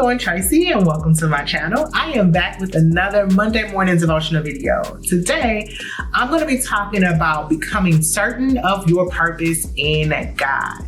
doing, Tracy, and welcome to my channel. I am back with another Monday morning devotional video. Today, I'm going to be talking about becoming certain of your purpose in God.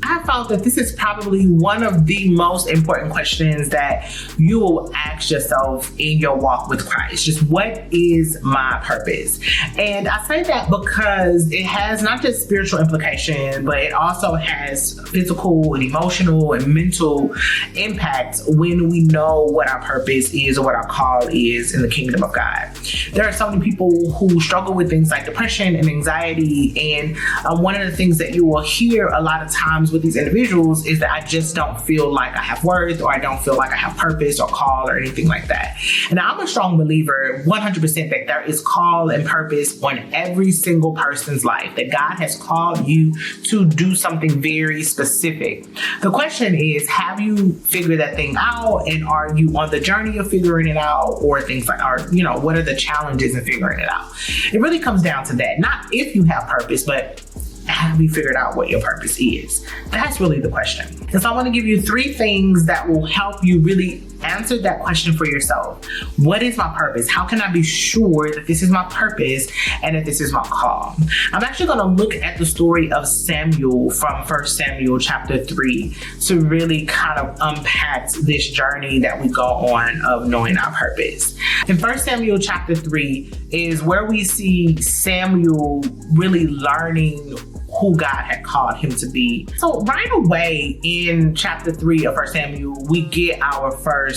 I found that this is probably one of the most important questions that you will ask yourself in your walk with Christ. Just what is my purpose? And I say that because it has not just spiritual implications, but it also has physical and emotional and mental impact when we know what our purpose is or what our call is in the kingdom of God. There are so many people who struggle with things like depression and anxiety. And one of the things that you will hear a lot of times with these individuals is that I just don't feel like I have worth, or I don't feel like I have purpose or call or anything like that. And I'm a strong believer 100% that there is call and purpose on every single person's life, that God has called you to do something very specific. The question is, have you figured that thing out, and are you on the journey of figuring it out, or things like, what are the challenges in figuring it out? It really comes down to that. Not if you have purpose, but have you figured out what your purpose is? That's really the question. And so I want to give you 3 things that will help you really answer that question for yourself. What is my purpose? How can I be sure that this is my purpose and that this is my call? I'm actually going to look at the story of Samuel from 1 Samuel chapter 3 to really kind of unpack this journey that we go on of knowing our purpose. In 1 Samuel chapter 3 is where we see Samuel really learning who God had called him to be. So right away in chapter 3 of 1 Samuel, we get our first,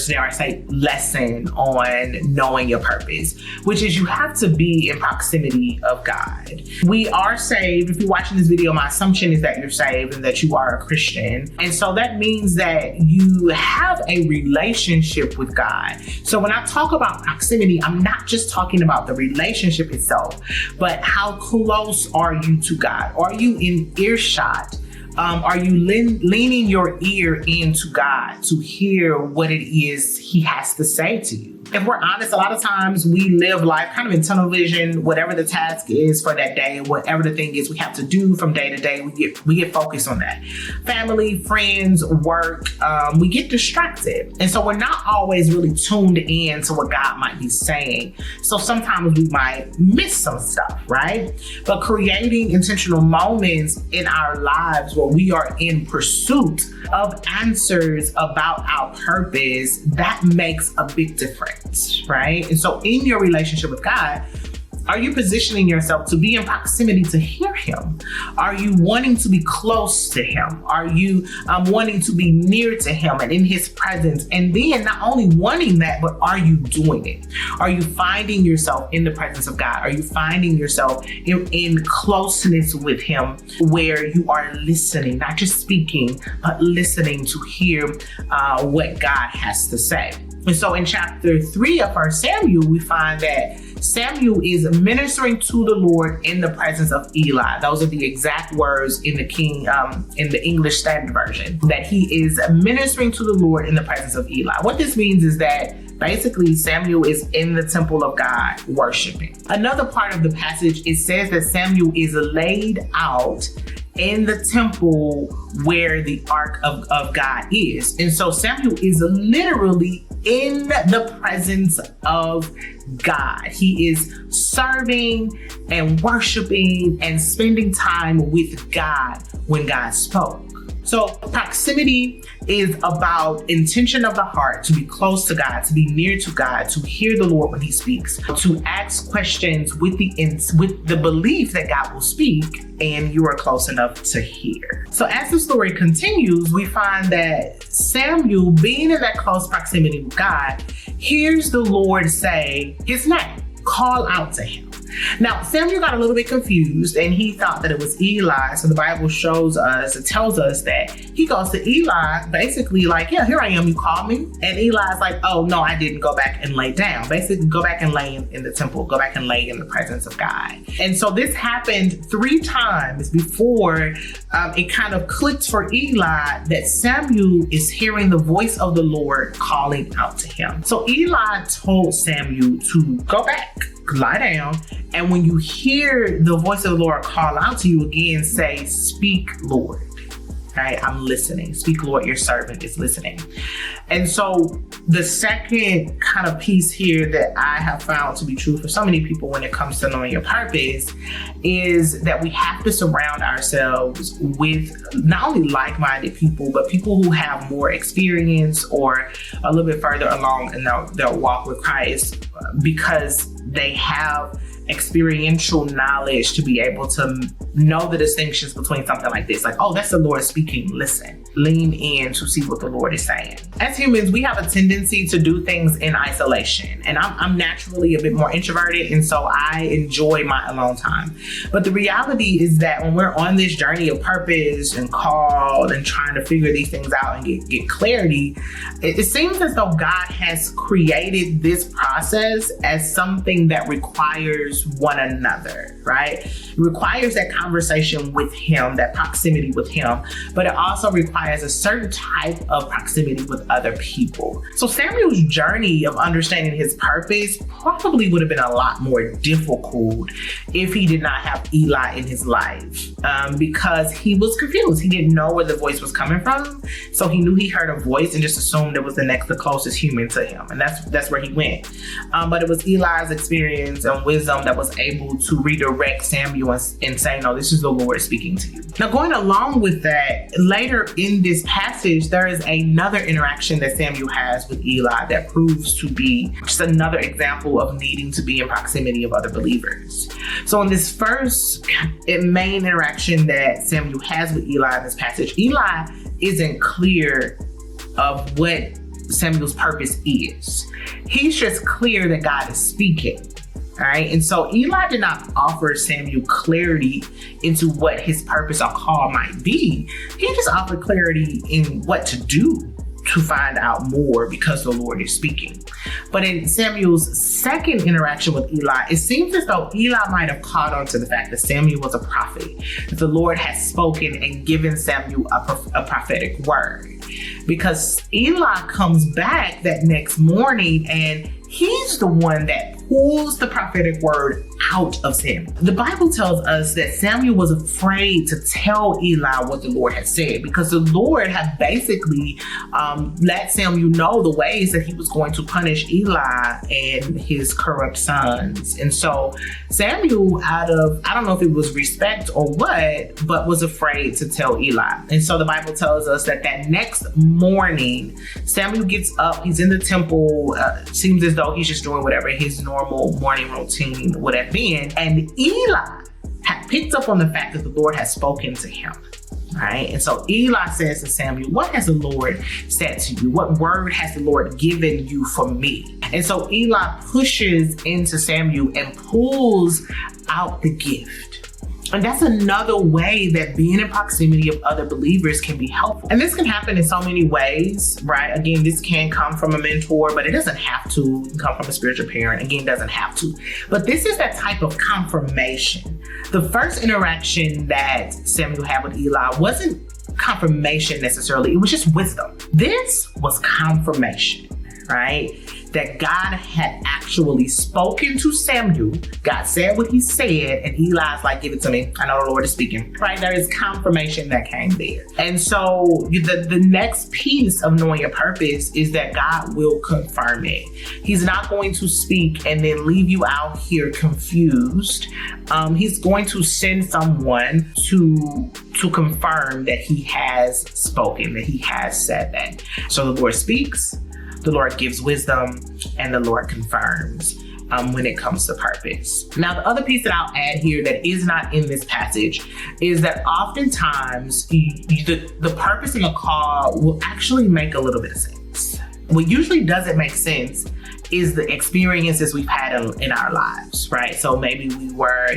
lesson on knowing your purpose, which is you have to be in proximity of God. We are saved. If you're watching this video, my assumption is that you're saved and that you are a Christian. And so that means that you have a relationship with God. So when I talk about proximity, I'm not just talking about the relationship itself, but how close are you to God? Are you in earshot? Are you leaning your ear into God to hear what it is He has to say to you? If we're honest, a lot of times we live life kind of in tunnel vision. Whatever the task is for that day, whatever the thing is we have to do from day to day, we get focused on that. Family, friends, work, we get distracted. And so we're not always really tuned in to what God might be saying. So sometimes we might miss some stuff, right? But creating intentional moments in our lives where we are in pursuit of answers about our purpose, that makes a big difference, right? And so in your relationship with God, are you positioning yourself to be in proximity to hear Him? Are you wanting to be close to Him? Are you wanting to be near to Him and in His presence? And then not only wanting that, but are you doing it? Are you finding yourself in the presence of God? Are you finding yourself in closeness with Him where you are listening, not just speaking, but listening to hear what God has to say? And so in chapter 3 of 1 Samuel, we find that Samuel is ministering to the Lord in the presence of Eli. Those are the exact words in the English Standard Version, that he is ministering to the Lord in the presence of Eli. What this means is that basically Samuel is in the temple of God worshiping. Another part of the passage, it says that Samuel is laid out in the temple where the ark of God is. And so Samuel is literally in the presence of God. He is serving and worshiping and spending time with God when God spoke. So proximity is about intention of the heart, to be close to God, to be near to God, to hear the Lord when He speaks, to ask questions with the belief that God will speak and you are close enough to hear. So as the story continues, we find that Samuel, being in that close proximity with God, hears the Lord say His name, call out to Him. Now, Samuel got a little bit confused and he thought that it was Eli. So the Bible tells us that he goes to Eli basically like, yeah, here I am, you called me. And Eli's like, oh no, I didn't, go back and lay down. Basically, go back and lay in the temple, go back and lay in the presence of God. And so this happened 3 times before it kind of clicked for Eli that Samuel is hearing the voice of the Lord calling out to him. So Eli told Samuel to go back, lie down, and when you hear the voice of the Lord call out to you again, say, speak, Lord. right? I'm listening. Speak, Lord, your servant is listening. And so the second kind of piece here that I have found to be true for so many people when it comes to knowing your purpose is that we have to surround ourselves with not only like-minded people, but people who have more experience or a little bit further along in their walk with Christ, because they have experiential knowledge to be able to know the distinctions between something like this. Like, oh, that's the Lord speaking. Listen, lean in to see what the Lord is saying. As humans, we have a tendency to do things in isolation. And I'm naturally a bit more introverted. And so I enjoy my alone time. But the reality is that when we're on this journey of purpose and call and trying to figure these things out and get clarity, it seems as though God has created this process as something that requires one another, right? It requires that conversation with Him, that proximity with Him, but it also requires a certain type of proximity with other people. So Samuel's journey of understanding his purpose probably would have been a lot more difficult if he did not have Eli in his life, because he was confused. He didn't know where the voice was coming from. So he knew he heard a voice and just assumed it was the closest human to him. And that's where he went. But it was Eli's experience and wisdom that was able to redirect Samuel and say, no, this is the Lord speaking to you. Now, going along with that, later in this passage, there is another interaction that Samuel has with Eli that proves to be just another example of needing to be in proximity of other believers. So in this first main interaction that Samuel has with Eli in this passage, Eli isn't clear of what Samuel's purpose is. He's just clear that God is speaking. All right. And so Eli did not offer Samuel clarity into what his purpose or call might be. He just offered clarity in what to do to find out more because the Lord is speaking. But in Samuel's second interaction with Eli, it seems as though Eli might have caught on to the fact that Samuel was a prophet, that the Lord has spoken and given Samuel a prophetic word. Because Eli comes back that next morning and he's the one that pulls the prophetic word out of Samuel. The Bible tells us that Samuel was afraid to tell Eli what the Lord had said because the Lord had basically let Samuel know the ways that he was going to punish Eli and his corrupt sons. And so Samuel, out of, I don't know if it was respect or what, but was afraid to tell Eli. And so the Bible tells us that next morning, Samuel gets up, he's in the temple, seems as though he's just doing whatever his normal morning routine would have been. And Eli had picked up on the fact that the Lord had spoken to him. Right? And so Eli says to Samuel, what has the Lord said to you? What word has the Lord given you for me? And so Eli pushes into Samuel and pulls out the gift. And that's another way that being in proximity of other believers can be helpful. And this can happen in so many ways, right? Again, this can come from a mentor, but it doesn't have to. It can come from a spiritual parent. Again, it doesn't have to. But this is that type of confirmation. The first interaction that Samuel had with Eli wasn't confirmation necessarily. It was just wisdom. This was confirmation, right? That God had actually spoken to Samuel. God said what he said, and Eli's like, give it to me. I know the Lord is speaking, right? There is confirmation that came there. And so the next piece of knowing your purpose is that God will confirm it. He's not going to speak and then leave you out here confused. He's going to send someone to confirm that he has spoken, that he has said that. So the Lord speaks, the Lord gives wisdom, and the Lord confirms when it comes to purpose. Now, the other piece that I'll add here that is not in this passage is that oftentimes the purpose and the call will actually make a little bit of sense. What usually doesn't make sense is the experiences we've had in our lives, right? So maybe we were,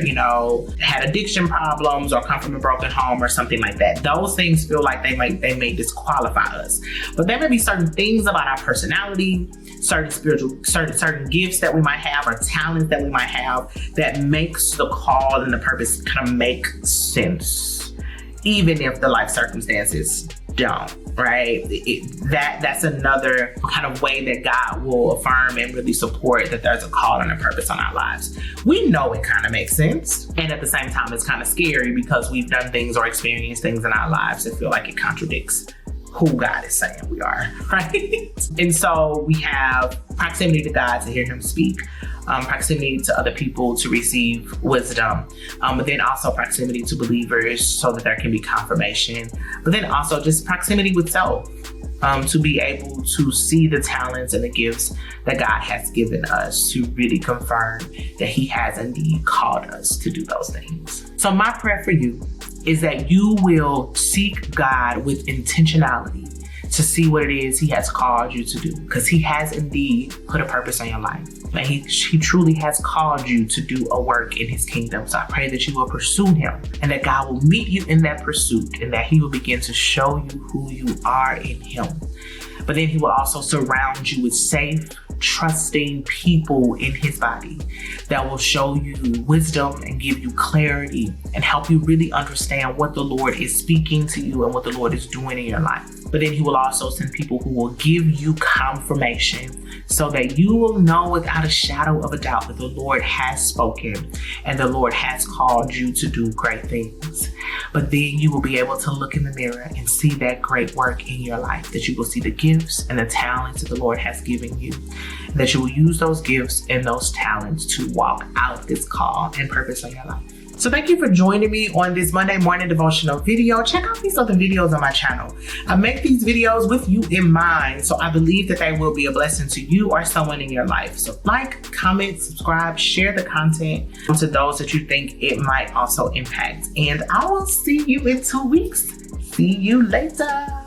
had addiction problems or come from a broken home or something like that. Those things feel like they may disqualify us. But there may be certain things about our personality, certain gifts that we might have or talents that we might have that makes the call and the purpose kind of make sense, even if the life circumstances don't. Right? That's another kind of way that God will affirm and really support that there's a call and a purpose on our lives. We know it kind of makes sense. And at the same time, it's kind of scary because we've done things or experienced things in our lives that feel like it contradicts who God is saying we are, right? And so we have proximity to God to hear him speak, proximity to other people to receive wisdom, but then also proximity to believers so that there can be confirmation, but then also just proximity with self, to be able to see the talents and the gifts that God has given us to really confirm that he has indeed called us to do those things. So my prayer for you is that you will seek God with intentionality to see what it is he has called you to do, because he has indeed put a purpose on your life. And he truly has called you to do a work in his kingdom. So I pray that you will pursue him and that God will meet you in that pursuit and that he will begin to show you who you are in him. But then he will also surround you with safe, trusting people in his body that will show you wisdom and give you clarity and help you really understand what the Lord is speaking to you and what the Lord is doing in your life. But then he will also send people who will give you confirmation so that you will know without a shadow of a doubt that the Lord has spoken and the Lord has called you to do great things. But then you will be able to look in the mirror and see that great work in your life, that you will see the gifts and the talents that the Lord has given you, and that you will use those gifts and those talents to walk out this call and purpose on your life. So thank you for joining me on this Monday morning devotional video. Check out these other videos on my channel. I make these videos with you in mind, so I believe that they will be a blessing to you or someone in your life. So like, comment, subscribe, share the content to those that you think it might also impact. And I will see you in 2 weeks. See you later.